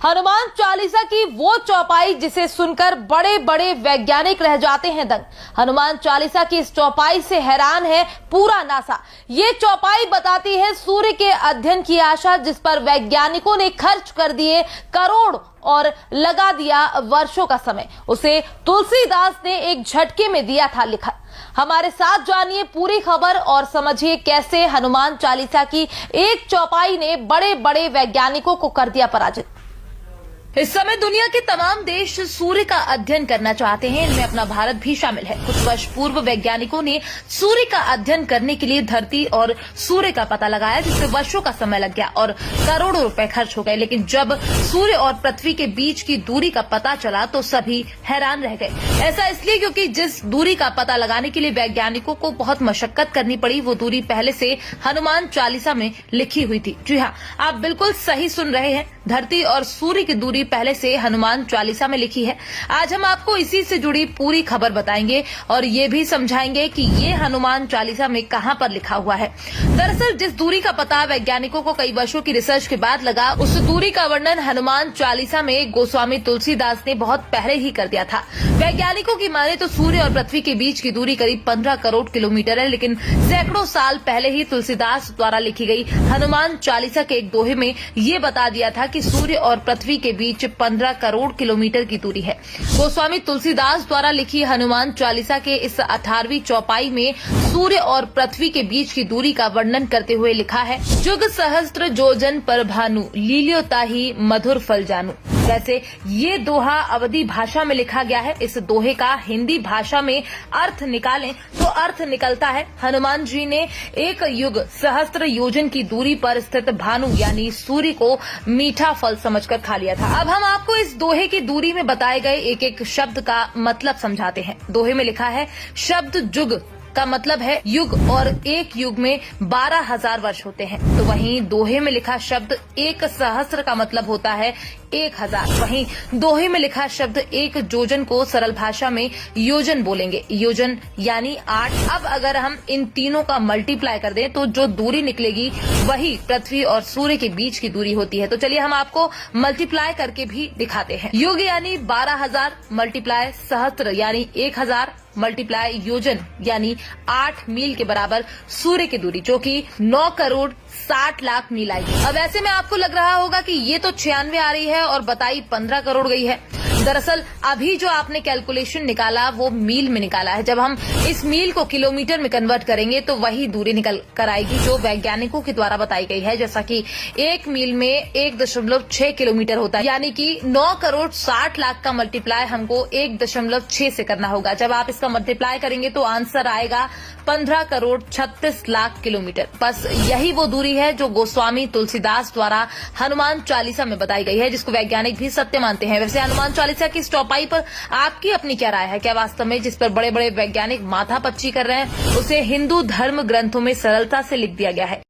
हनुमान चालीसा की वो चौपाई जिसे सुनकर बड़े बड़े वैज्ञानिक रह जाते हैं दंग। हनुमान चालीसा की इस चौपाई से हैरान है पूरा नासा। ये चौपाई बताती है सूर्य के अध्ययन की आशा, जिस पर वैज्ञानिकों ने खर्च कर दिए करोड़ और लगा दिया वर्षों का समय। उसे तुलसीदास ने एक झटके में दिया था लिखा। हमारे साथ जानिए पूरी खबर और समझिए कैसे हनुमान चालीसा की एक चौपाई ने बड़े बड़े वैज्ञानिकों को कर दिया पराजित। इस समय दुनिया के तमाम देश सूर्य का अध्ययन करना चाहते हैं, इनमें अपना भारत भी शामिल है। कुछ वर्ष पूर्व वैज्ञानिकों ने सूर्य का अध्ययन करने के लिए धरती और सूर्य का पता लगाया, जिससे वर्षों का समय लग गया और करोड़ों रुपए खर्च हो गए। लेकिन जब सूर्य और पृथ्वी के बीच की दूरी का पता चला तो सभी हैरान रह गए। ऐसा इसलिए क्योंकि जिस दूरी का पता लगाने के लिए वैज्ञानिकों को बहुत मशक्कत करनी पड़ी, वो दूरी पहले से हनुमान चालीसा में लिखी हुई थी। जी हाँ, आप बिल्कुल सही सुन रहे हैं, धरती और सूर्य की दूरी पहले से हनुमान चालीसा में लिखी है। आज हम आपको इसी से जुड़ी पूरी खबर बताएंगे और ये भी समझाएंगे कि ये हनुमान चालीसा में कहां पर लिखा हुआ है। दरअसल जिस दूरी का पता वैज्ञानिकों को कई वर्षों की रिसर्च के बाद लगा, उस दूरी का वर्णन हनुमान चालीसा में गोस्वामी तुलसीदास ने बहुत पहले ही कर दिया था। वैज्ञानिकों की माने तो सूर्य और पृथ्वी के बीच की दूरी करीब 15 करोड़ किलोमीटर है, लेकिन सैकड़ों साल पहले ही तुलसीदास द्वारा लिखी गई हनुमान चालीसा के एक दोहे में ये बता दिया था कि सूर्य और पृथ्वी के बीच 15 करोड़ किलोमीटर की दूरी है। गोस्वामी तुलसीदास द्वारा लिखी हनुमान चालीसा के इस 18वीं चौपाई में सूर्य और पृथ्वी के बीच की दूरी का वर्णन करते हुए लिखा है, जुग सहस्त्र जोजन पर भानु, लील्योता ही मधुर फल जानू। वैसे ये दोहा अवधी भाषा में लिखा गया है। इस दोहे का हिंदी भाषा में अर्थ निकालें तो अर्थ निकलता है, हनुमान जी ने एक युग सहस्त्र योजन की दूरी पर स्थित भानु यानी सूर्य को मीठा फल समझकर खा लिया था। अब हम आपको इस दोहे की दूरी में बताए गए एक एक शब्द का मतलब समझाते हैं। दोहे में लिखा है, शब्द जुग का मतलब है युग और एक युग में 12,000 वर्ष होते हैं। तो वहीं दोहे में लिखा शब्द एक सहस्त्र का मतलब होता है 1,000। वहीं दोहे में लिखा शब्द एक जोजन को सरल भाषा में योजन बोलेंगे, योजन यानी 8। अब अगर हम इन तीनों का मल्टीप्लाई कर दें तो जो दूरी निकलेगी वही पृथ्वी और सूर्य के बीच की दूरी होती है। तो चलिए हम आपको मल्टीप्लाई करके भी दिखाते हैं। युग यानी 12,000 मल्टीप्लाई सहस्त्र यानी 1,000 मल्टीप्लाई योजन यानी 8 मील के बराबर सूर्य की दूरी, जो कि 9 करोड़ 60 लाख मील आएगी। अब ऐसे में आपको लग रहा होगा कि ये तो 96 आ रही है और बताई 15 करोड़ गई है। दरअसल अभी जो आपने कैलकुलेशन निकाला वो मील में निकाला है। जब हम इस मील को किलोमीटर में कन्वर्ट करेंगे तो वही दूरी निकल कर आएगी जो वैज्ञानिकों के द्वारा बताई गई है। जैसा कि 1 मील में 1.6 किलोमीटर होता है, यानी कि 9 करोड़ 60 लाख का मल्टीप्लाई हमको 1.6 से करना होगा। जब आप इसका मल्टीप्लाई करेंगे तो आंसर आएगा 15 करोड़ 36 लाख किलोमीटर। बस यही वो दूरी है जो गोस्वामी तुलसीदास द्वारा हनुमान चालीसा में बताई गई है, जिसको वैज्ञानिक भी सत्य मानते हैं। वैसे हनुमान चालीसा की इस चौपाई पर आपकी अपनी क्या राय है? क्या वास्तव में जिस पर बड़े बड़े वैज्ञानिक माथापच्ची कर रहे हैं उसे हिंदू धर्म ग्रंथों में सरलता से लिख दिया गया है?